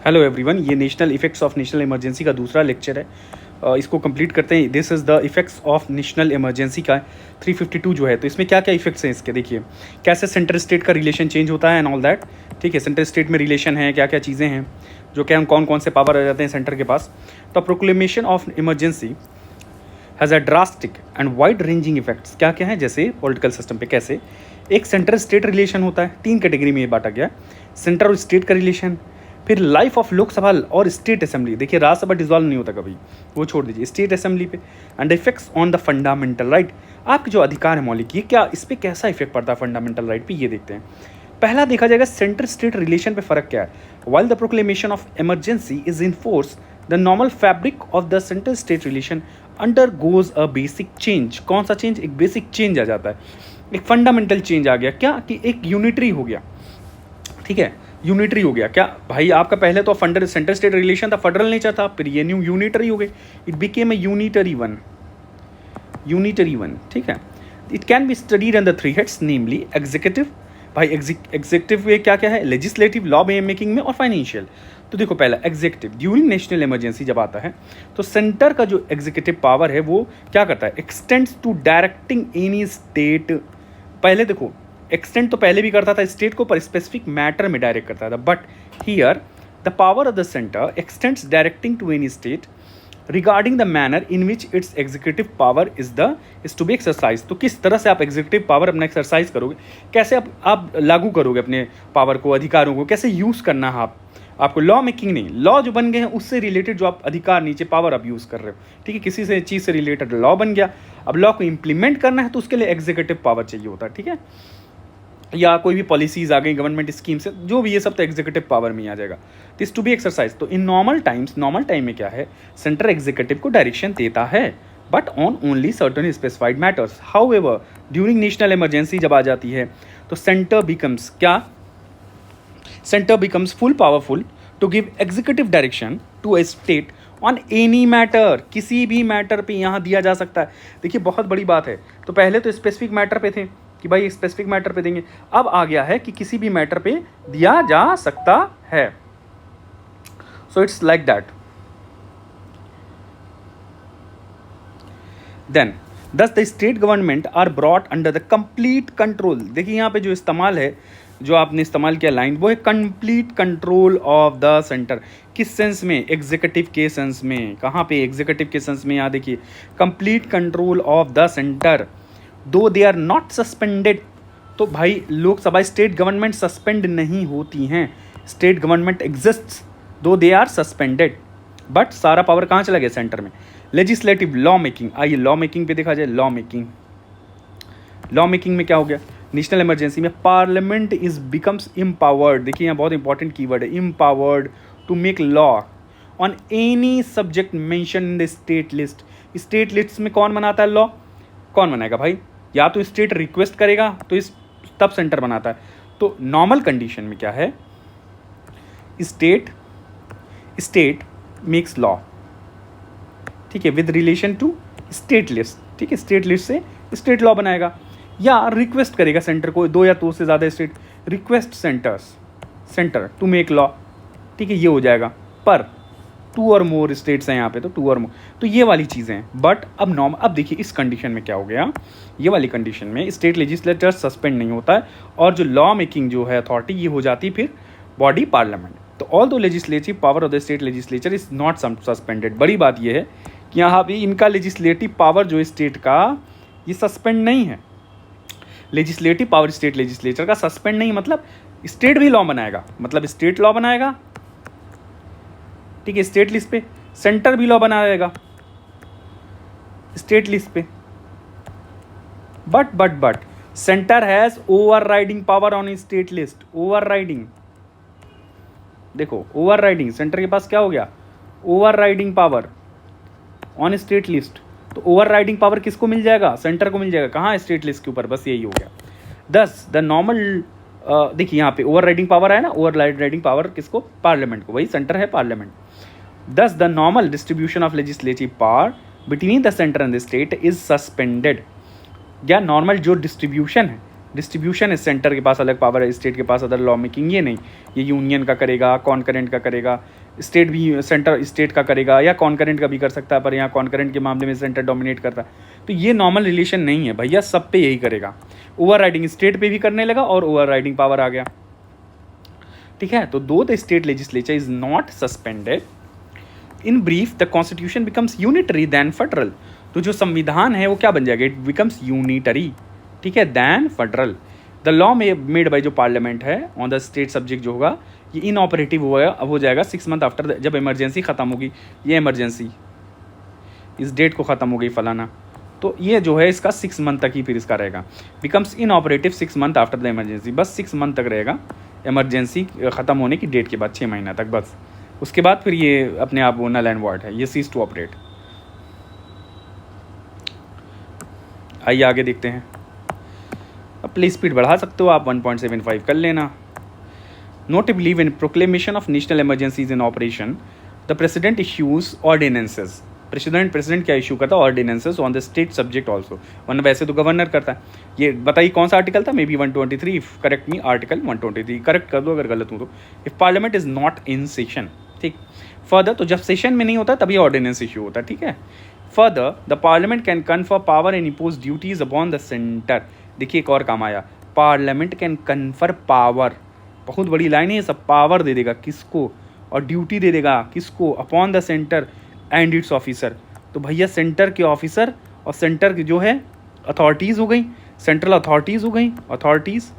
Hello everyone, ये national effects of national emergency का दूसरा लेक्चर है। इसको कंप्लीट करते हैं। This is the effects of national emergency का 352 जो है। तो इसमें क्या क्या इफेक्ट्स हैं इसके, देखिए कैसे सेंटर स्टेट का रिलेशन चेंज होता है एंड ऑल दैट। ठीक है, सेंटर स्टेट में रिलेशन है, क्या क्या चीज़ें हैं जो क्या कौन कौन से पावर आ जाते हैं सेंटर के पास। तो proclamation of emergency has a drastic and wide ranging effects. क्या क्या है, जैसे पॉलिटिकल सिस्टम पे कैसे एक सेंटर स्टेट रिलेशन होता है, 3 कैटेगरी में ये बांटा गया। सेंटर और स्टेट का रिलेशन, फिर लाइफ ऑफ लोकसभा और स्टेट असेंबली। देखिए राज्यसभा डिसॉल्व नहीं होता कभी, वो छोड़ दीजिए, स्टेट असेंबली पे। And effects on the fundamental right, आपके जो अधिकार है मौलिक, ये क्या इस पर कैसा इफेक्ट पड़ता है फंडामेंटल राइट पे, ये देखते हैं। पहला देखा जाएगा सेंटर स्टेट रिलेशन पे फर्क क्या है। While the proclamation of emergency is in force, the normal fabric of the centre state relation under goes a basic change. कौन सा चेंज? एक बेसिक चेंज आ जाता है, एक फंडामेंटल चेंज आ गया। क्या कि एक यूनिटरी हो गया। ठीक है, यूनिटरी हो गया। क्या भाई, आपका पहले तो फंडर सेंटर स्टेट रिलेशन था, फेडरल नेचर था, फिर ये न्यू यूनिटरी हो गई। It became a unitary one, unitary one. ठीक है, it can be studied in the 3 heads, namely executive. भाई एग्जीक्यूटिव में क्या क्या है, लेजिस्लेटिव, लॉ मेकिंग में और फाइनेंशियल। तो देखो पहला एग्जीक्यूटिव, ड्यूरिंग नेशनल इमरजेंसी जब आता है तो सेंटर का जो एग्जीक्यूटिव पावर है वो क्या करता है, extends to directing any state. पहले देखो एक्सटेंड तो पहले भी करता था स्टेट को, पर स्पेसिफिक मैटर में डायरेक्ट करता था। But here the power of the centre extends directing to any state regarding the manner in which its executive power is to be exercise. तो किस तरह से आप एग्जीक्यूटिव पावर अपना एक्सरसाइज करोगे, कैसे आप लागू करोगे अपने पावर को, अधिकारों को कैसे यूज़ करना है आपको लॉ मेकिंग नहीं, लॉ जो बन गए हैं उससे रिलेटेड जो आप अधिकार नीचे पावर आप यूज़ कर रहे हो। ठीक है, किसी से चीज़ से रिलेटेड लॉ बन गया, अब लॉ को इम्प्लीमेंट करना है तो उसके लिए एग्जीक्यूटिव पावर चाहिए होता है। ठीक है, या कोई भी पॉलिसीज आ गई गवर्नमेंट स्कीम से, जो भी ये सब तो एग्जीक्यूटिव पावर में ही आ जाएगा। This to be exercise. तो इन नॉर्मल टाइम में क्या है, सेंटर एग्जीक्यूटिव को डायरेक्शन देता है, but on only certain specified matters. However during national emergency जब आ जाती है तो सेंटर बिकम्स क्या, centre becomes full powerful to give executive direction to a state on any matter. किसी भी मैटर पे यहाँ दिया जा सकता है। देखिए बहुत बड़ी बात है, तो पहले तो स्पेसिफिक मैटर पे थे कि भाई स्पेसिफिक मैटर पे देंगे, अब आ गया है कि किसी भी मैटर पे दिया जा सकता है। So it's like that. Then thus the state government are brought under the complete control. देखिए यहाँ पे जो इस्तेमाल है, जो आपने इस्तेमाल किया लाइन, वो है complete control of the centre. किस सेंस में? एग्जीक्यूटिव के सेंस में। कहाँ पे? एग्जीक्यूटिव के सेंस में। यहाँ देखिए complete control of the centre दो दे आर नॉट सस्पेंडेड। तो भाई लोकसभा स्टेट गवर्नमेंट सस्पेंड नहीं होती हैं, state government exists though they are suspended, but सारा पावर कहाँ चला गया? सेंटर में। Legislative, law making. आइए लॉ मेकिंग पे देखा जाए। लॉ मेकिंग में क्या हो गया, नेशनल इमरजेंसी में पार्लियामेंट इज बिकम्स इम्पावर्ड। देखिए यहाँ बहुत इंपॉर्टेंट कीवर्ड है, empowered to make law on any subject mention in the state list. State list में कौन बनाता है लॉ? कौन बनाएगा भाई? या तो स्टेट रिक्वेस्ट करेगा तो इस तब सेंटर बनाता है। तो नॉर्मल कंडीशन में क्या है, स्टेट मेक्स लॉ, ठीक है, with relation to state list. ठीक है, स्टेट लिस्ट से स्टेट लॉ बनाएगा, या रिक्वेस्ट करेगा सेंटर को, 2 या 2 से ज़्यादा state request centre to make law. ठीक है, ये हो जाएगा। पर 2 और मोर स्टेट्स हैं यहाँ पे, तो 2 और मोर, तो ये वाली चीज़ें हैं। बट अब देखिए इस कंडीशन में क्या हो गया, ये वाली कंडीशन में स्टेट लेजिस्लेचर सस्पेंड नहीं होता है, और जो लॉ मेकिंग जो है अथॉरिटी, ये हो जाती फिर बॉडी पार्लियामेंट। तो ऑल दो legislative power of the state legislature is not suspended. बड़ी बात ये है कि यहाँ पे इनका लेजिस्लेटिव पावर जो स्टेट का, ये सस्पेंड नहीं है। लेजिस्लेटिव पावर स्टेट लेजिस्लेचर का सस्पेंड नहीं, मतलब स्टेट भी लॉ बनाएगा, मतलब स्टेट लॉ बनाएगा। ठीक है, स्टेट लिस्ट पे सेंटर भी लॉ बनाएगा स्टेट लिस्ट पे। But centre has overriding power on state list. Overriding, देखो ओवरराइडिंग, सेंटर के पास क्या हो गया, overriding power on state list. तो ओवरराइडिंग पावर किसको मिल जाएगा? सेंटर को मिल जाएगा। कहाँ? स्टेट लिस्ट के ऊपर। बस यही हो गया। दस द नॉर्मल, देखिए यहाँ पे ओवरराइडिंग पावर है ना, ओवरराइडिंग पावर किसको? पार्लियामेंट को। वही सेंटर है parliament. Thus, the normal distribution of legislative power between the center and the state is suspended। या नॉर्मल जो डिस्ट्रीब्यूशन है डिस्ट्रीब्यूशन है, सेंटर के पास अलग पावर है, स्टेट के पास अदर लॉ मेकिंग, ये नहीं, ये यूनियन का करेगा, कॉन्करेंट का करेगा, स्टेट भी सेंटर स्टेट का करेगा, या कॉन्करेंट का भी कर सकता है, पर यहाँ कॉन्करेंट के मामले में सेंटर डोमिनेट करता है। तो ये नॉर्मल रिलेशन नहीं है भैया, सब पे यही करेगा। ओवर राइडिंग स्टेट पे भी करने लगा और ओवर राइडिंग पावर आ गया, ठीक है। तो though the state legislature is not suspended, in brief the constitution becomes unitary than federal. तो जो संविधान है वो क्या बन जाएगा, इट बिकम्स यूनिटरी, ठीक है, than federal. The law made by जो पार्लियामेंट है ऑन द स्टेट सब्जेक्ट जो होगा, ये इनऑपरेटिव हो जाएगा 6 मंथ आफ्टर, जब इमरजेंसी खत्म होगी, ये इमरजेंसी इस डेट को ख़त्म हो गई फलाना, तो ये जो है इसका 6 मंथ तक ही फिर इसका रहेगा, becomes inoperative 6 month after the emergency. बस 6 मंथ तक रहेगा इमरजेंसी ख़त्म होने की डेट के बाद, 6 महीना तक बस। उसके बाद फिर ये अपने आप वो नल एंड वॉइड है, ये सीज टू ऑपरेट। आइए आगे देखते हैं। अब प्ले स्पीड बढ़ा सकते हो आप, 1.75 कर लेना। Notably, when proclamation of national emergencies in operation, the president issues ordinances. President क्या इशू करता है, ordinances on the state subject also, वरना वैसे तो गवर्नर करता है। ये बताइए कौन सा आर्टिकल था, may be 123, correct me, article 123 correct कर दो अगर गलत हूँ तो। If parliament is not in session, ठीक। फर्दर, तो जब सेशन में नहीं होता तभी ऑर्डिनेंस इशू होता है, ठीक है। Further, the parliament can confer power and impose duties upon the centre. देखिए एक और काम आया, पार्लियामेंट कैन कन्फर पावर, बहुत बड़ी लाइन है, सब पावर दे देगा किसको, और ड्यूटी दे देगा किसको, upon the centre and it's officer. तो भैया सेंटर के ऑफिसर और सेंटर की जो है अथॉरिटीज़ हो गई, सेंट्रल अथॉरिटीज़ हो गई, अथॉरिटीज़,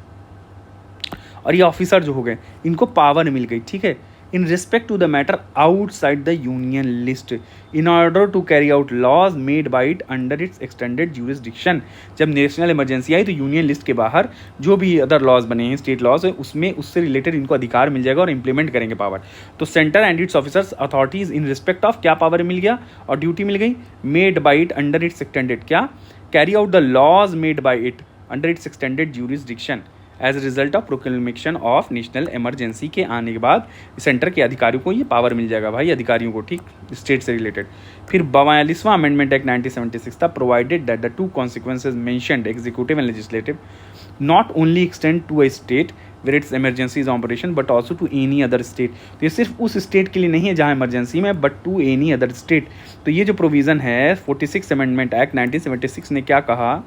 और ये ऑफिसर जो हो गए, इनको पावर मिल गई, ठीक है, in respect to the matter outside the union list, in order to carry out laws made by it under its extended jurisdiction. जब नेशनल इमरजेंसी आई तो यूनियन लिस्ट के बाहर जो भी अदर लॉज बने हैं, स्टेट लॉज है, उसमें उससे रिलेटेड इनको अधिकार मिल जाएगा और इंप्लीमेंट करेंगे पावर। तो centre and its officers authorities in respect of क्या पावर मिल गया और ड्यूटी मिल गई, made by it under its extended क्या, carry out the laws made by it under its extended jurisdiction as result of proclamation of national emergency के आने के बाद सेंटर के अधिकारियों को ये पावर मिल जाएगा भाई, अधिकारियों को, ठीक, स्टेट से रिलेटेड। फिर 42वां अमेंडमेंट एक्ट 1976 था, provided that the two consequences mentioned, executive and legislative, not only extend to a state where its emergency is operation but also to any other state. तो ये सिर्फ उस स्टेट के लिए नहीं है जहाँ इमरजेंसी में, but to any other state. तो ये जो प्रोविज़न है 46 अमेंडमेंट एक्ट 1976 ने क्या कहा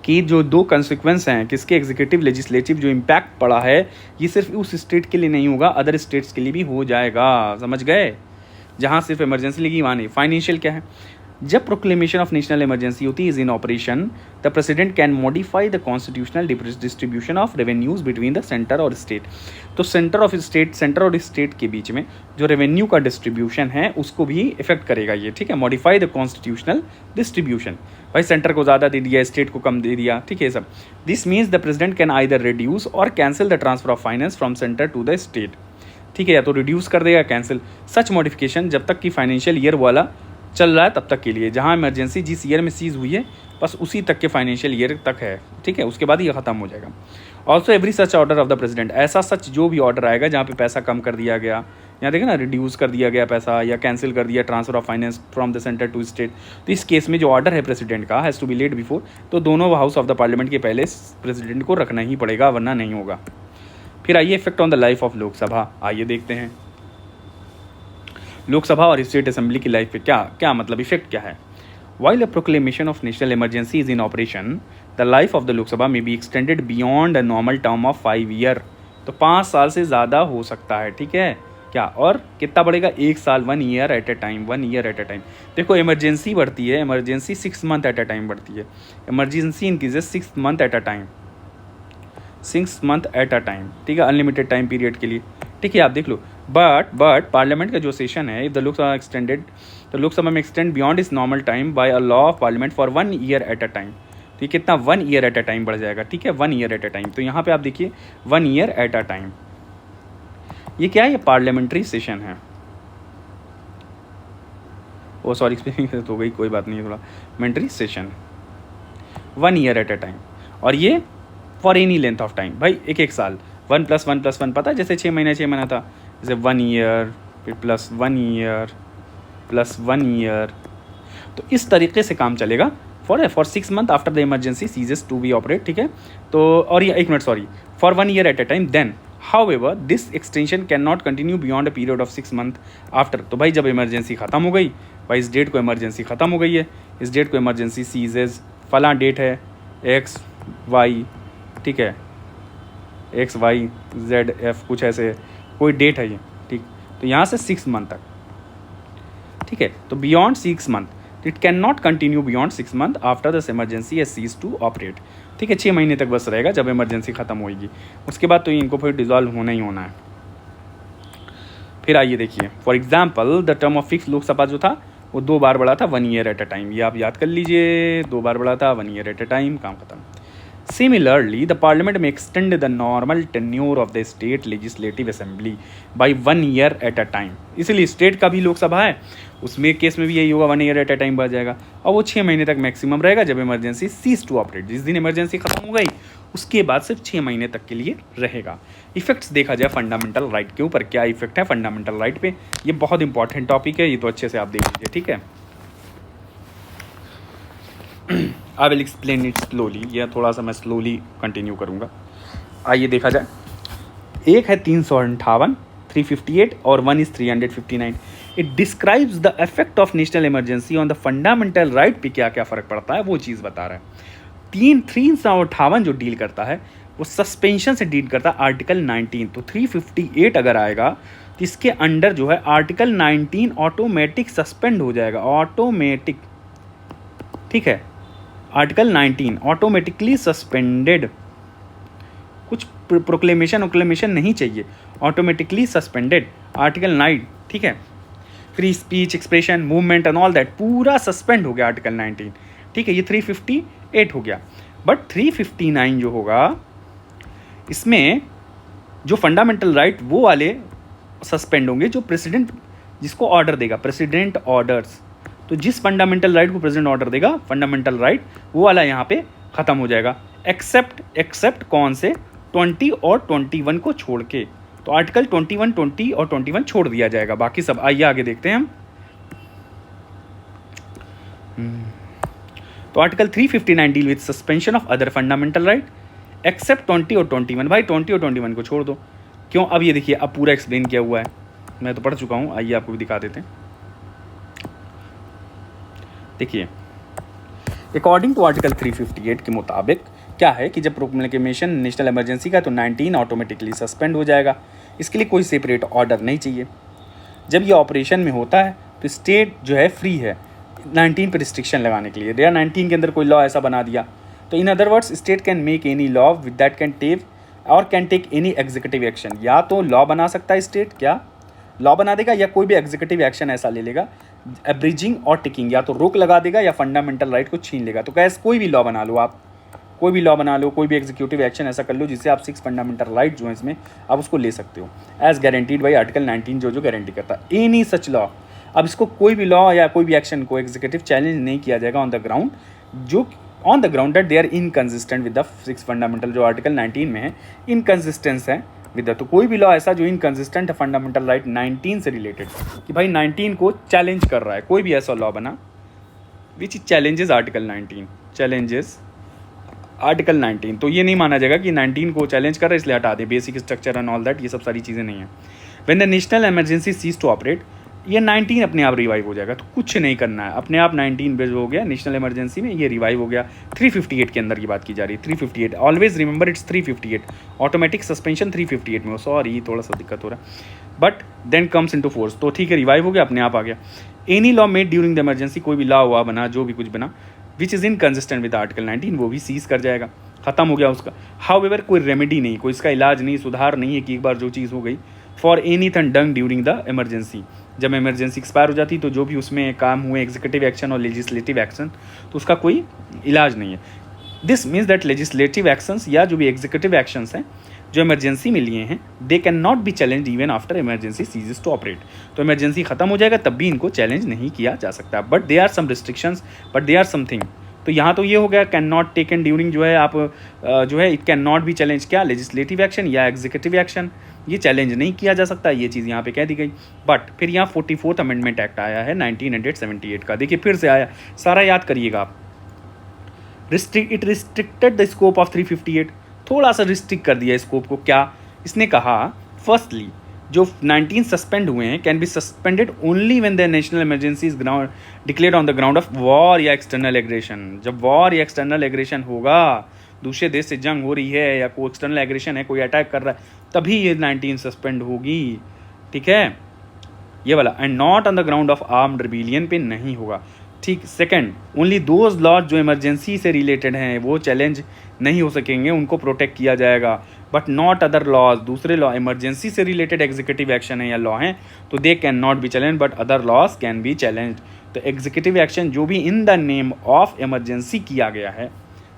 कि जो दो कंसिक्वेंस हैं किसके, एग्जीक्यूटिव लेजिस्लेटिव, जो इम्पैक्ट पड़ा है ये सिर्फ उस स्टेट के लिए नहीं होगा, अदर स्टेट्स के लिए भी हो जाएगा, समझ गए। जहाँ सिर्फ इमरजेंसी लगी वहाँ नहीं। फाइनेंशियल क्या है, जब प्रोक्लेमेशन ऑफ नेशनल इमरजेंसी होती is in operation, the president can modify the constitutional distribution of revenues between the centre और स्टेट। तो सेंटर और स्टेट के बीच में जो रेवेन्यू का डिस्ट्रीब्यूशन है उसको भी इफेक्ट करेगा ये, ठीक है। मॉडिफाई द कॉन्स्टिट्यूशनल डिस्ट्रीब्यूशन, भाई सेंटर को ज़्यादा दे दिया, स्टेट को कम दे दिया, ठीक है सब। This means the president can either reduce or cancel the transfer of finance from centre to the state, ठीक है, या तो रिड्यूस कर देगा, कैंसिल। सच मॉडिफिकेशन जब तक कि फाइनेंशियल ईयर वाला चल रहा है तब तक के लिए, जहाँ इमरजेंसी जिस ईयर में सीज हुई है बस उसी तक के फाइनेंशियल ईयर तक है, ठीक है, उसके बाद ये खत्म हो जाएगा। Also every such order of the president, ऐसा सच जो भी ऑर्डर आएगा जहाँ पे पैसा कम कर दिया गया, यहाँ देखिए ना, रिड्यूस कर दिया गया पैसा या कैंसिल कर दिया transfer of finance from the centre to state, तो इस केस में जो ऑर्डर है प्रेसिडेंट का has to be laid before, तो दोनों हाउस ऑफ द पार्लियामेंट के पहले प्रेसिडेंट को रखना ही पड़ेगा वरना नहीं होगा। फिर आइए effect on the life of Lok Sabha, आइए देखते हैं लोकसभा और स्टेट असेंबली की लाइफ पे क्या मतलब इफेक्ट क्या है। While a proclamation of national emergency is in operation, the life of the Lok Sabha में be extended beyond a normal term of 5 year. तो 5 साल से ज़्यादा हो सकता है, ठीक है क्या, और कितना बढ़ेगा, 1 साल, 1 year at a time, 1 year at a time. देखो इमरजेंसी बढ़ती है, emergency 6 month at a time बढ़ती है, emergency increases 6 month at a time, 6 month at a time, ठीक है, अनलिमिटेड टाइम पीरियड के लिए, ठीक है, आप देख लो। बट पार्लियामेंट का जो सेशन है, इफ द लोकसभा एक्सटेंडेड, तो लोकसभा में एक्सटेंड बियॉन्ड इस normal time by a law of parliament for 1 year at a time. तो ये कितना, 1 ईयर एट अ टाइम बढ़ जाएगा, ठीक है, 1 ईयर एट अ टाइम। तो यहाँ पे आप देखिए 1 ईयर एट अ टाइम, ये क्या है, ये पार्लियामेंट्री सेशन है। ओ सॉरी स्पेलिंग हो गई, कोई बात नहीं, थोड़ा parliamentary session 1 year at a time, और ये for any length of time, भाई एक साल, 1 + 1 + 1 पता है, जैसे 6 महीना था, जैसे 1 ईयर फिर +1 ईयर +1 ईयर, तो इस तरीके से काम चलेगा for 6 month after the emergency ceases to be operate, ठीक है। तो और ये 1 minute sorry, for 1 year at a time, then however this extension can not continue beyond a period of 6 month after. तो भाई जब इमरजेंसी ख़त्म हो गई, भाई इस डेट को इमरजेंसी ख़त्म हो गई है, इस डेट को इमरजेंसी सीजेज फला डेट है एक्स वाई, ठीक है, XYZF कुछ ऐसे कोई डेट है ये, ठीक। तो यहाँ से 6 month तक, ठीक है। तो beyond 6 month it can not continue beyond 6 month after this emergency has cease to operate, ठीक है। 6 महीने तक बस रहेगा जब इमरजेंसी ख़त्म होगी, उसके बाद तो इनको फिर डिजॉल्व होना ही होना है। फिर आइए देखिए, for example the term of fix Lok Sabha जो था वो 2 बार बढ़ा था 1 year एट अ टाइम, ये आप याद कर लीजिए, 2 बार बढ़ा था 1 year एट अ टाइम, काम खत्म। Similarly, the parliament may extend the normal tenure of the state legislative assembly by 1 year at a time। इसलिए स्टेट का भी लोकसभा है, उसमें केस में भी यही होगा, 1 year at a time बढ़ जाएगा, और वो 6 महीने तक मैक्सिमम रहेगा जब इमरजेंसी सीज टू ऑपरेट, जिस दिन इमरजेंसी खत्म हो गई उसके बाद सिर्फ 6 महीने तक के लिए रहेगा। इफेक्ट्स देखा जाए फंडामेंटल राइट के ऊपर, क्या इफेक्ट है फंडामेंटल राइट पे, ये बहुत इंपॉर्टेंट टॉपिक है, ये तो अच्छे से आप देख लीजिए, ठीक है। I will explain it slowly, यह थोड़ा सा मैं स्लोली कंटिन्यू करूँगा। आइए देखा जाए, एक है 358 358 और 1 is 359। It describes the effect of national emergency on the fundamental right पे क्या क्या फ़र्क पड़ता है वो चीज़ बता रहा है। 358 जो डील करता है वो सस्पेंशन से डील करता है आर्टिकल 19। तो 358 अगर आएगा तो इसके अंडर जो है आर्टिकल 19 ऑटोमेटिक सस्पेंड हो जाएगा, ऑटोमेटिक, ठीक है। आर्टिकल 19 ऑटोमेटिकली सस्पेंडेड, कुछ प्रोक्लेमेशन नहीं चाहिए, ऑटोमेटिकली सस्पेंडेड आर्टिकल 9, ठीक है। Free speech, expression, movement and all that पूरा सस्पेंड हो गया आर्टिकल 19, ठीक है। ये 358 हो गया। बट 359 जो होगा इसमें जो फंडामेंटल राइट वो वाले सस्पेंड होंगे जो प्रेसिडेंट जिसको ऑर्डर देगा, प्रेसिडेंट ऑर्डर्स। तो जिस फंडामेंटल राइट को प्रेसिडेंट ऑर्डर देगा फंडामेंटल राइट वो वाला यहाँ पे ख़त्म हो जाएगा, एक्सेप्ट कौन से 20 और 21 को छोड़ के। तो आर्टिकल 21, 20 और 21 छोड़ दिया जाएगा, बाकी सब आइए आगे देखते हैं हम। तो article 359 deal with suspension of other fundamental right except 20 और 21। भाई 20 और 21 को छोड़ दो, क्यों? अब ये देखिए, अब पूरा एक्सप्लेन किया हुआ है, मैं तो पढ़ चुका हूँ, आइए आपको भी दिखा देते हैं। देखिए, अकॉर्डिंग टू आर्टिकल 358 के मुताबिक क्या है कि जब प्रोक्लेमेशन नेशनल इमरजेंसी का तो 19 ऑटोमेटिकली सस्पेंड हो जाएगा, इसके लिए कोई सेपरेट ऑर्डर नहीं चाहिए। जब ये ऑपरेशन में होता है तो स्टेट जो है फ्री है 19 पर रिस्ट्रिक्शन लगाने के लिए। या 19 के अंदर कोई लॉ ऐसा बना दिया तो in other words state can make any law with that can take any executive action. या तो लॉ बना सकता है स्टेट, क्या लॉ बना देगा, या कोई भी एग्जीक्यूटिव एक्शन ऐसा ले लेगा, एब्रिजिंग और टिकिंग, या तो रोक लगा देगा या फंडामेंटल राइट को छीन लेगा। तो कैसे कोई भी लॉ बना लो, आप कोई भी लॉ बना लो, कोई भी एग्जीक्यूटिव एक्शन ऐसा कर लो जिससे आप 6 फंडामेंटल राइट जो है इसमें आप उसको ले सकते हो एज गारंटीड बाई आर्टिकल 19 जो गारंटी करता है एनी सच लॉ। अब इसको कोई भी लॉ या कोई भी एक्शन को एग्जीक्यूटिव चैलेंज नहीं किया जाएगा on the ground that they are inconsistent with the 6 fundamental जो आर्टिकल 19 में है, इनकंसिस्टेंस है विद। तो कोई भी लॉ ऐसा जो इनकंसिस्टेंट है फंडामेंटल राइट 19 से रिलेटेड, कि भाई 19 को चैलेंज कर रहा है, कोई भी ऐसा लॉ बना विच चैलेंजेस आर्टिकल 19, चैलेंजेस आर्टिकल 19, तो ये नहीं माना जाएगा कि 19 को चैलेंज कर रहा है इसलिए हटा दे, basic structure and all that, ये सब सारी चीज़ें नहीं है। When the national emergency ceases to operate, ये 19 अपने आप रिवाइव हो जाएगा, तो कुछ नहीं करना है, अपने आप 19 बेस हो गया नेशनल इमरजेंसी में, ये रिवाइव हो गया। 358 के अंदर की बात की जा रही है, 358 always remember it's 358, automatic suspension 358 में हो, सॉरी थोड़ा सा दिक्कत हो रहा है, but then comes into force, तो ठीक है रिवाइव हो गया, अपने आप आ गया। Any law made during the emergency, कोई भी लॉ हुआ बना, जो भी कुछ बना which is inconsistent with article 19, वो भी सीज कर जाएगा, खत्म हो गया उसका। हाउएवर कोई रेमेडी नहीं, कोई इसका इलाज नहीं, सुधार नहीं है कि एक बार जो चीज़ हो गई for anything done during the emergency. जब इमरजेंसी एक्सपायर हो जाती तो जो भी उसमें काम हुए एग्जीक्यूटिव एक्शन और लेजिस्लेटिव एक्शन, तो उसका कोई इलाज नहीं है। This means that legislative actions या जो भी एग्जीक्यूटिव एक्शंस हैं जो इमरजेंसी में लिए हैं, they can not be challenge even after emergency ceases to operate. तो इमरजेंसी खत्म हो जाएगा तब भी इनको चैलेंज नहीं किया जा सकता, but they are some restrictions, but they are something. तो यहाँ तो ये हो गया कैन नॉट टेकन ड्यूरिंग, जो है आप जो है it can not be challenge, क्या लेजिस्लेटिव एक्शन या एग्जीक्यूटिव एक्शन, ये चैलेंज नहीं किया जा सकता, ये चीज़ यहाँ पे कह दी गई। बट फिर यहाँ 44th अमेंडमेंट एक्ट आया है 1978 का, देखिए फिर से आया, सारा याद करिएगा आप। It restricted the scope of 358, थोड़ा सा रिस्ट्रिक्ट कर दिया स्कोप को। क्या इसने कहा? फर्स्टली जो 19 सस्पेंड हुए हैं can be suspended only when the national emergency is ground declared on the ground of war या एक्सटर्नल एग्रेशन। जब वॉर या एक्सटर्नल एग्रेशन होगा, दूसरे देश से जंग हो रही है या कोई एक्सटर्नल एग्रेशन है, कोई अटैक कर रहा है, तभी ये 19 सस्पेंड होगी। ठीक है, ये वाला। And not on the ground of armed rebellion पे नहीं होगा। ठीक। सेकंड, ओनली दोज लॉज जो इमरजेंसी से रिलेटेड हैं वो चैलेंज नहीं हो सकेंगे, उनको प्रोटेक्ट किया जाएगा, बट नॉट अदर लॉज। दूसरे लॉ इमरजेंसी से रिलेटेड एग्जीक्यूटिव एक्शन है या लॉ हैं तो they can not be challenge, but other laws can be challenge. तो एग्जीक्यूटिव एक्शन जो भी in the name of emergency किया गया है,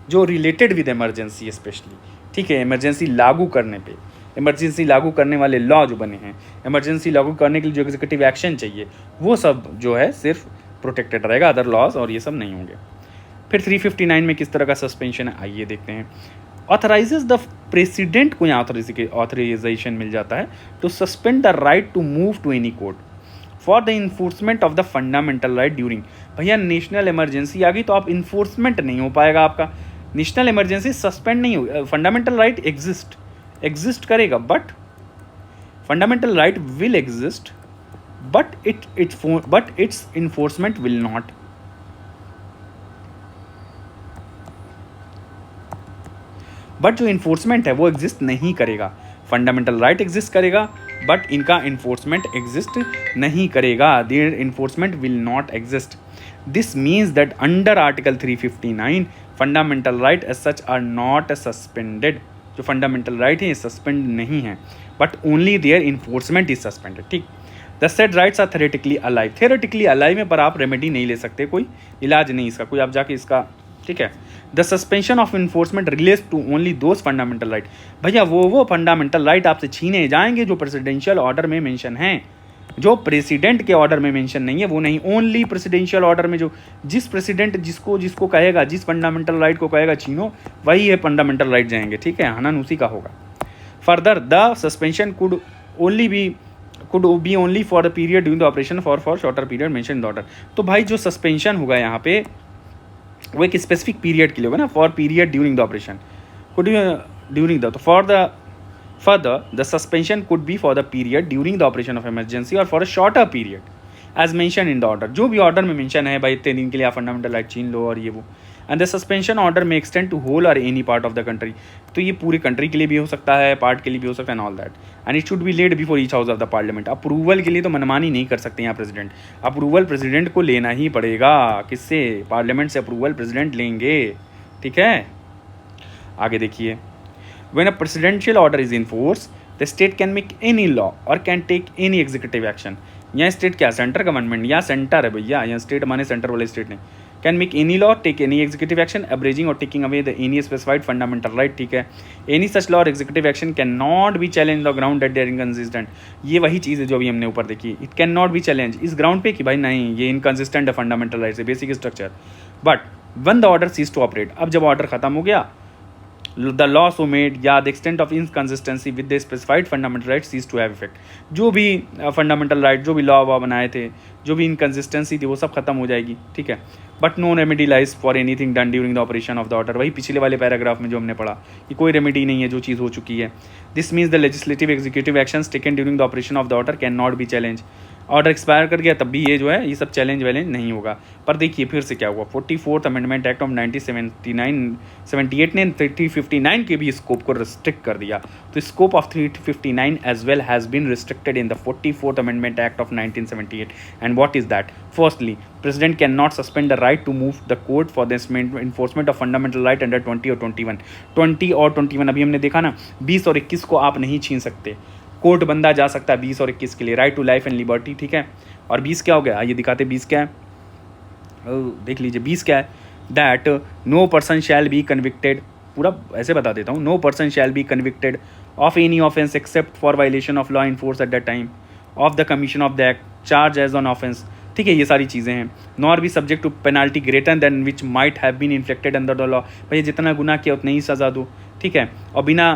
जो रिलेटेड विद इमरजेंसी स्पेशली, ठीक है, इमरजेंसी लागू करने पे, इमरजेंसी लागू करने वाले लॉ जो बने हैं, इमरजेंसी लागू करने के लिए जो एग्जीक्यूटिव एक्शन चाहिए, वो सब जो है सिर्फ प्रोटेक्टेड रहेगा, अदर लॉज और ये सब नहीं होंगे। फिर 359 में किस तरह का सस्पेंशन है, आइए देखते हैं। ऑथराइजेज द प्रेसिडेंट को यहाँ ऑथराइजेशन मिल जाता है to suspend the right to move to any court for the enforcement of the fundamental right during. भैया नेशनल इमरजेंसी आ गई तो आप इन्फोर्समेंट नहीं हो पाएगा आपका, नेशनल इमरजेंसी सस्पेंड नहीं हो, फंडामेंटल राइट एग्जिस्ट करेगा, but fundamental right will exist, but its enforcement will not. But जो इन्फोर्समेंट है वो एग्जिस्ट नहीं करेगा। फंडामेंटल राइट एग्जिस्ट करेगा बट इनका इन्फोर्समेंट एग्जिस्ट नहीं करेगा, their enforcement will not exist. This means that under article 359 fundamental right as such are not suspended. जो फंडामेंटल राइट है ये सस्पेंड नहीं है, but only their enforcement is suspended. ठीक। The said rights are theoretically alive. Theoretically alive है पर आप remedy नहीं ले सकते, कोई इलाज नहीं इसका, कोई आप जाके इसका, ठीक है। The suspension of enforcement relates to only those fundamental right. भैया वो फंडामेंटल राइट आपसे छीने जाएंगे जो प्रेसिडेंशियल ऑर्डर में मेंशन हैं, जो प्रेसिडेंट के ऑर्डर में मेंशन नहीं है वो नहीं, ओनली प्रेसिडेंशियल ऑर्डर में जो जिस प्रेसिडेंट जिसको कहेगा, जिस फंडामेंटल राइट को कहेगा छीनो, वही है फंडामेंटल राइट जाएंगे। ठीक है, हनन उसी का होगा। Further the suspension could be only for the period during the operation for shorter period mention in the order. तो भाई जो सस्पेंशन होगा यहाँ पे वो एक स्पेसिफिक पीरियड के लिए होगा ना, for period during the operation could during the, तो further the suspension could be for the period during the operation of emergency or for a shorter period as mentioned in the order। जो भी order में mention है भाई इतने दिन के लिए आप फंडामेंटल राइट छीन लो और ये वो। एंड द सस्पेंशन ऑर्डर में एक्सटेंड टू होल और any part of the country. तो ये पूरी कंट्री के लिए भी हो सकता है, पार्ट के लिए भी हो सकता है, and all that. And it should be laid before each house of the parliament. Approval के लिए तो मनमानी नहीं कर सकते यहाँ प्रेसिडेंट, अप्रूवल प्रेसिडेंट को लेना ही पड़ेगा। किससे? पार्लियामेंट से अप्रूवल प्रेसिडेंट लेंगे। ठीक है, आगे देखिए। When a presidential order is in force, the state can make any law or can take any executive action। यहाँ स्टेट क्या, सेंटर गवर्नमेंट, यहाँ सेंटर है भैया, यहाँ स्टेट माने सेंटर वाले स्टेट नहीं। Can make any law, take any executive action abridging or taking away the any specified fundamental right. ठीक है, any such law or executive action can not be challenge the ground that they are inconsistent. ये वही चीज़ है जो अभी हमने ऊपर देखी, it can not be challenge इस ग्राउंड पे कि भाई नहीं ये इनकंसिस्टेंट है फंडामेंटल राइट से, basic structure. But when the order ceases to operate, अब जब ऑर्डर खत्म हो गया, the law so made या the extent of inconsistency with the specified fundamental right cease to have effect। जो भी फंडामेंटल राइट, जो भी लॉ वॉ बनाए थे, जो भी इनकन्सिस्टेंसी थी वो सब खत्म हो जाएगी। ठीक है, but no remedy lies for anything done during the operation of the order. वही पिछले वाले पैराग्राफ में जो हमने पढ़ा कि कोई रेमेडी नहीं है जो चीज़ हो चुकी है। This means the legislative executive actions taken during the operation of the order can not be challenge. Order expire कर गया तब भी ये जो है ये सब चैलेंज वैलेंज नहीं होगा। पर देखिए फिर से क्या हुआ, 44th अमेंडमेंट एक्ट ऑफ 1978 ने 359 के भी स्कोप को रिस्ट्रिक्ट कर दिया। तो scope of 359 as well has been restricted in the 44th amendment act of 1978। And what is that? Firstly, president can not suspend the right to move the court for the enforcement of fundamental right under 20 और 21। 20 और 21 अभी हमने देखा ना, 20 और 21 को आप नहीं छीन सकते। कोर्ट बंदा जा सकता है 20 और 21 के लिए, right to life and liberty. ठीक है, और 20 क्या हो गया, ये दिखाते 20 क्या है, देख लीजिए 20 क्या है। That no person shall be convicted, पूरा ऐसे बता देता हूँ, no person shall be convicted of any offence except for violation of law in force at the time of the commission of the act, charge as on offence. ठीक है, ये सारी चीज़ें हैं। Nor be subject to penalty greater than which might have been inflicted under the law. भाई जितना गुनाह किया उतनी ही सज़ा दो। ठीक है, और बिना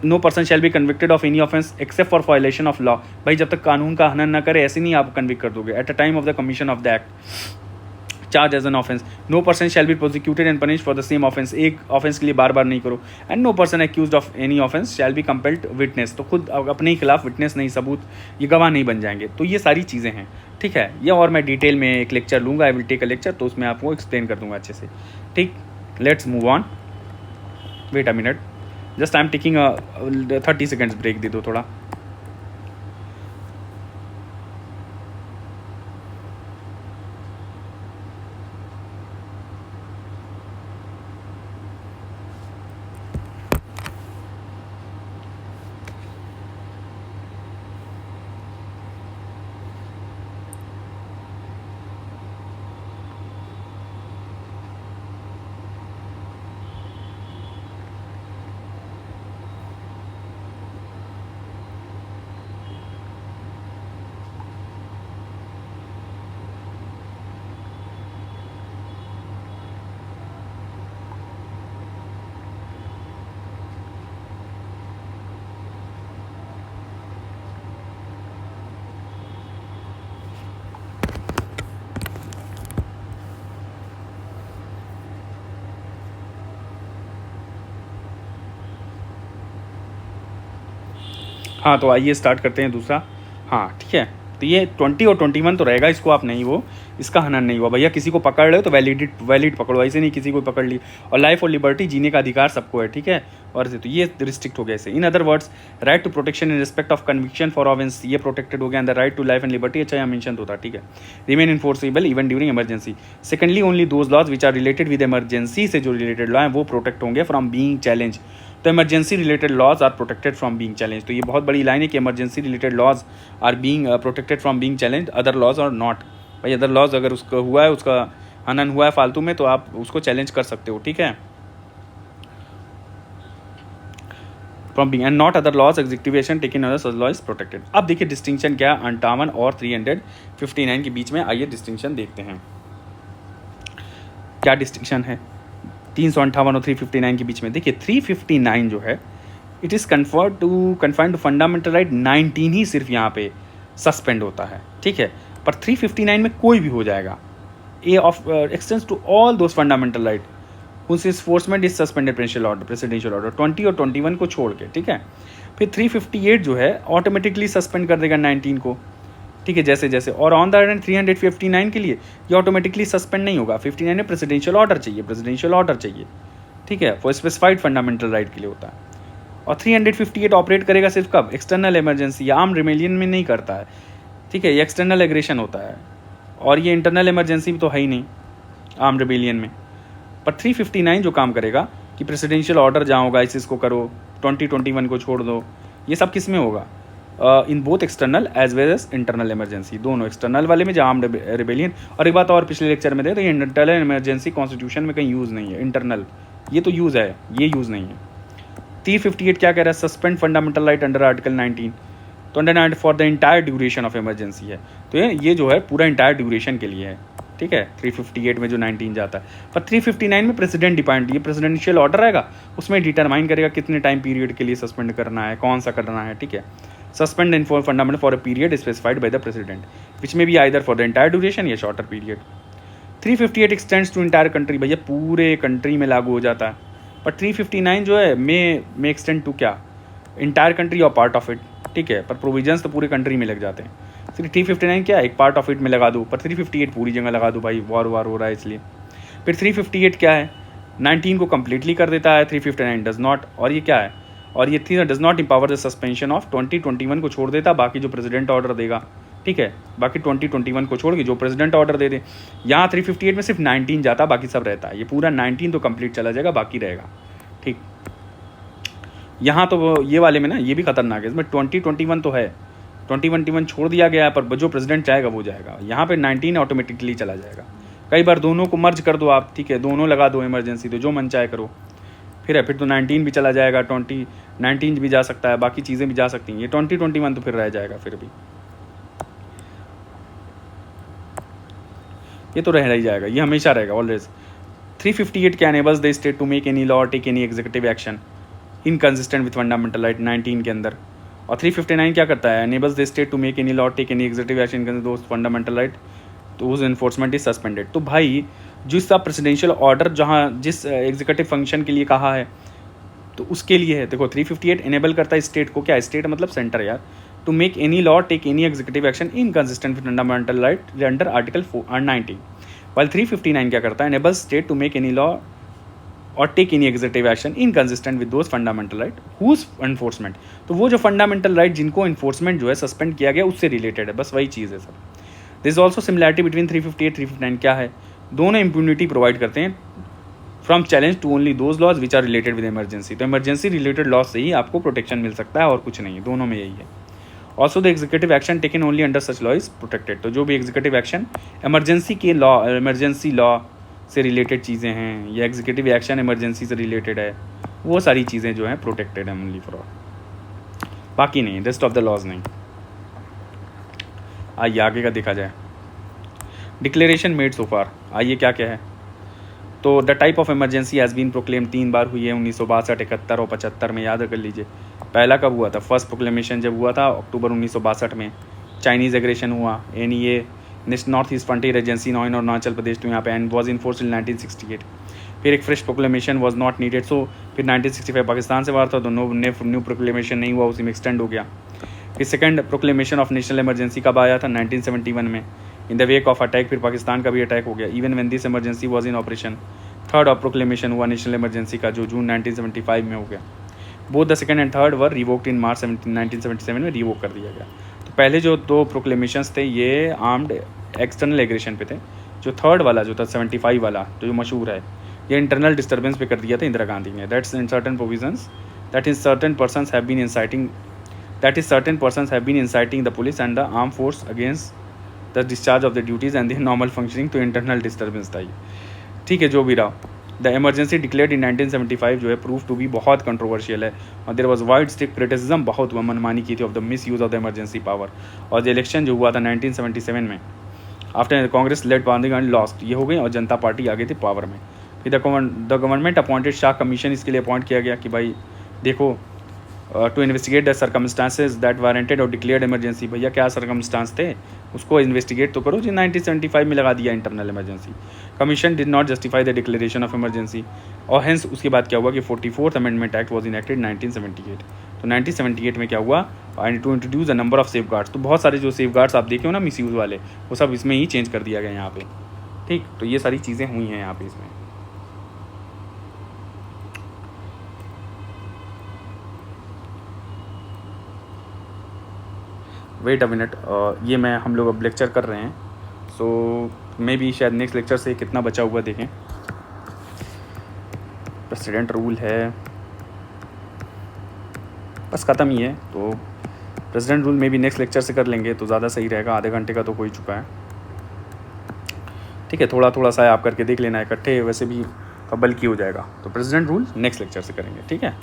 no person shall be convicted of any offence except for violation of law. भाई जब तक कानून का हनन ना करे ऐसे नहीं आप कन्विक्ट कर दोगे। At the time of the commission of the act charge as an offence, no person shall be prosecuted and punish for the same offence, एक ऑफेंस के लिए बार बार नहीं करो, and no person accused of any offence shall be compelled witness, तो खुद अपने ही खिलाफ विटनेस नहीं, सबूत, ये गवाह नहीं बन जाएंगे। तो ये सारी चीज़ें हैं, ठीक है। ये और मैं डिटेल में एक लेक्चर लूँगा, I will take a lecture, तो उसमें आपको एक्सप्लेन कर दूंगा अच्छे से, ठीक। Let's move on, wait a minute, just I am taking 30 seconds break, दे दो थोड़ा। हाँ, तो आइए स्टार्ट करते हैं दूसरा। हाँ, ठीक है। तो ये 20 और 21 तो रहेगा, इसको आप नहीं, वो इसका हनन नहीं हुआ भैया, किसी को पकड़ रहे हो तो वैलिड पकड़ो, ऐसे नहीं किसी को पकड़ ली। और लाइफ और लिबर्टी, जीने का अधिकार सबको है, ठीक है। और तो ये रिस्ट्रिक्ट हो गया इसे। In other words, right to protection in respect of conviction for offence, ये प्रोटेक्टेड हो गया, and the right to life and liberty, अच्छा यहाँ मेंशन होता, ठीक है, remain enforceable even during emergency. Secondly, only those laws which are related with emergency से जो रिलेटेड लॉ है वो प्रोटेक्ट होंगे फ्रॉम बीइंग चैलेंज। तो emergency related laws are protected from being challenge, तो ये बहुत बड़ी लाइन है कि emergency related laws are being protected from being challenge, other laws are not. भाई अदर लॉज अगर उसका हुआ है, उसका हनन हुआ है फालतू में, तो आप उसको चैलेंज कर सकते हो, ठीक है, from being, and not other laws execution taken other such law is protected. अब देखिए डिस्टिंक्शन क्या है 58 और 359 के बीच में, आइए डिस्टिंक्शन देखते हैं क्या डिस्टिंक्शन है 358 और 359 के बीच में। देखिए 359 जो है, it is confined to fundamental right, 19 ही सिर्फ यहाँ पे सस्पेंड होता है, ठीक है। पर 359 में कोई भी हो जाएगा, a of extends to all those fundamental right whose enforcement is suspended presidential order 20 और 21 को छोड़ के, ठीक है। फिर 358 जो है ऑटोमेटिकली सस्पेंड कर देगा 19 को, ठीक है, जैसे जैसे। और ऑन द अदर हैंड 359 के लिए ये ऑटोमेटिकली सस्पेंड नहीं होगा, 59 में प्रेसिडेंशियल ऑर्डर चाहिए, ठीक है, फॉर स्पेसिफाइड फंडामेंटल राइट के लिए होता है। और 358 ऑपरेट करेगा सिर्फ कब, एक्सटर्नल इमरजेंसी या आर्म रिबेलियन में नहीं करता है, ठीक है, ये एक्सटर्नल एग्रेशन होता है, और ये इंटरनल इमरजेंसी भी तो है ही नहीं आर्म रिबेलियन में। पर 359 जो काम करेगा कि प्रेसिडेंशियल ऑर्डर जहाँ होगा ISIS को करो, 2021 को छोड़ दो, ये सब किस में होगा, in both external as well as internal emergency, दोनों एक्सटर्नल वाले में जहाँ आर्म रिबेलियन। और एक बात और पिछले लेक्चर में थे, तो ये इंटरनल इमरजेंसी कॉन्स्टिट्यूशन में कहीं यूज़ नहीं है, इंटरनल ये तो यूज़ है, ये यूज़ नहीं है। 358 क्या कह रहा है, suspend fundamental right under article 19, तो under 19 for the entire duration of emergency है, तो ये जो है पूरा इंटायर ड्यूरेशन के लिए है, ठीक है। 358 में जो 19 जाता है, पर 359 में प्रेसिडेंट डिपेंड, ये प्रेसिडेंशियल ऑर्डर रहेगा, उसमें डिटरमाइन करेगा कितने टाइम पीरियड के लिए सस्पेंड करना है, कौन सा करना है, ठीक है। Suspending fundamental for a period specified by the president which may be either for the entire duration या shorter period. 358 extends to entire country, भैया पूरे कंट्री में लागू हो जाता है। पर 359 जो है मे एक्सटेंड टू क्या, इंटायर कंट्री और पार्ट ऑफ इट, ठीक है, पर प्रोविजंस तो पूरे कंट्री में लग जाते हैं। फिर 359 क्या, एक पार्ट ऑफ इट में लगा दूँ, पर 358 पूरी जगह लगा दूँ, भाई वार हो रहा है इसलिए। फिर 358 क्या है, 19 को कम्प्लीटली कर देता है, 359 डज नॉट, और ये क्या है, और ये थी does not empower the suspension of 2021 को छोड़ देता, बाकी जो प्रेसिडेंट ऑर्डर देगा, ठीक है, बाकी 2021 को छोड़ के जो प्रेसिडेंट ऑर्डर दे दे। यहाँ 358 में सिर्फ 19 जाता, बाकी सब रहता है, ये पूरा 19 तो कंप्लीट चला जाएगा, बाकी रहेगा, ठीक। यहाँ तो ये वाले में ना ये भी खतरनाक है, इसमें 2021 तो है, 2021 छोड़ दिया गया है, पर जो प्रेसिडेंट चाहेगा वो जाएगा। यहाँ पे 19 ऑटोमेटिकली चला जाएगा। कई बार दोनों को मर्ज कर दो आप, ठीक है, दोनों लगा दो इमरजेंसी, तो जो मन चाहे करो, फिर तो 19 भी चला जाएगा, 2019 भी जा सकता है, बाकी चीज़ें भी जा सकती हैं। ये 2021 तो फिर रह जाएगा, फिर भी ये तो रह ही जाएगा, ये हमेशा रहेगा ऑलवेज। 358 क्या enables the state to make any law, take any executive action inconsistent with fundamental right 19 के अंदर। और 359 क्या करता है, enables the state to make any law, take any executive action दोस्त फंडामेंटल राइट तो उस इन्फोर्समेंट इज सस्पेंडेड। तो भाई जिस प्रेसिडेंशियल ऑर्डर जहाँ जिस एग्जीक्यूटिव फंक्शन के लिए कहा है तो उसके लिए है। देखो 358 इनेबल करता है स्टेट को, क्या स्टेट मतलब सेंटर यार, to make any law take any executive action inconsistent with fundamental right under article 90। While 359 क्या करता है, enable state to make any law or take any executive action inconsistent with those fundamental right whose enforcement. तो वो जो fundamental right जिनको enforcement जो है suspend किया गया उससे रिलेटेड है, बस वही चीज़ है sir. This is also similarity between 358 359 क्या है, दोनों इम्यूनिटी प्रोवाइड करते हैं from challenge to only those laws which are related with emergency. तो इमरजेंसी रिलेटेड लॉज से ही आपको प्रोटेक्शन मिल सकता है और कुछ नहीं, दोनों में यही है। Also the executive action taken only under such law is protected. तो जो भी एग्जीक्यूटिव एक्शन इमरजेंसी के लॉ, इमरजेंसी लॉ से रिलेटेड चीज़ें हैं या एग्जीक्यूटिव एक्शन इमरजेंसी से रिलेटेड है, वो सारी चीज़ें जो हैं प्रोटेक्टेड हैं ओनली फॉर ऑल, बाकी नहीं, रेस्ट ऑफ द लॉज नहीं। आइए आगे का देखा जाए। डिक्लेरेशन मेड सो फार, आइए क्या क्या है। तो the type of emergency has been proclaim 3 बार हुई है, 1962, 71 और 75 में, याद कर लीजिए। पहला कब हुआ था, फर्स्ट प्रोक्लेमेशन जब हुआ था अक्टूबर 1962 में। चाइनीज़ एग्रेशन हुआ, NEA north east frontier agency नॉइन और अरुणाचल प्रदेश, तो यहाँ पे एंड वॉज इन्फोर्स इन 1968। फिर एक fresh proclamation was not needed, so फिर 1965 पाकिस्तान से बाहर था तो न्यू प्रोक्लेमेशन नहीं हुआ, उसी में एक्सटेंड हो गया। फिर second proclamation of national emergency कब आया था, 1971 में, in the wake of attack, फिर पाकिस्तान का भी अटैक हो गया, even when this emergency was in operation. Third of proclamation हुआ नेशनल इमरजेंसी का, जो जून 1975 में हो गया। Both the second and third were revoked in March 1977 में, रिवोक कर दिया गया। तो पहले जो 2 प्रोक्लेमेशंस थे ये आर्म्ड एक्सटर्नल एग्रेशन पे थे। जो थर्ड वाला जो था 75 वाला जो मशहूर है, ये इंटरनल डिस्टर्बेंस पे कर दिया था इंदिरा गांधी ने। That's in certain provisions that is certain persons have been inciting the police and the arm force against the discharge of the duties and the normal functioning, तो इंटरनल डिस्टर्बेंस था ये। ठीक है, जो भी रहा, द इमरजेंसी डिक्लेयर्ड इन 1975 जो है प्रूव टू बी बहुत कंट्रोवर्शियल है और there was wide stick criticism, बहुत मनमानी की थी of the misuse of the emergency power. और द इलेक्शन जो हुआ था 1977 में, after Congress led parliament lost, ये हो गई और जनता पार्टी आ गई थी पावर में। फिर the government appointed Shah commission, इसके लिए अपॉइंट किया गया कि भाई देखो to investigate the circumstances that warranted और डिक्लेयर्ड इमरजेंसी। भैया क्या सर्कमस्टांस थे उसको इन्वेस्टिगेट तो करो, जो 1975 में लगा दिया internal emergency. Commission did not justify the declaration of emergency और हेंस उसके बाद क्या हुआ कि 44th amendment act was enacted 1978। तो 1978 में क्या हुआ, and to introduce a number of safeguards. तो बहुत सारे जो सेफ गार्ड्स आप देखे हो ना मिस यूज़ वाले, वो सब इसमें ही चेंज कर दिया गया यहाँ पे। ठीक, तो ये सारी चीज़ें हुई हैं यहाँ पे इसमें। वेट अ मिनट, ये मैं हम लोग अब लेक्चर कर रहे हैं, सो मे बी शायद नेक्स्ट लेक्चर से कितना बचा हुआ देखें। प्रेसिडेंट रूल है, बस ख़त्म ही है, तो प्रेसिडेंट रूल में भी नेक्स्ट लेक्चर से कर लेंगे तो ज़्यादा सही रहेगा। आधे घंटे का तो हो ही चुका है। ठीक है, थोड़ा थोड़ा सा आप करके देख लेना, इकट्ठे वैसे भी बल्कि हो जाएगा। तो प्रेसिडेंट रूल नेक्स्ट लेक्चर से करेंगे, ठीक है।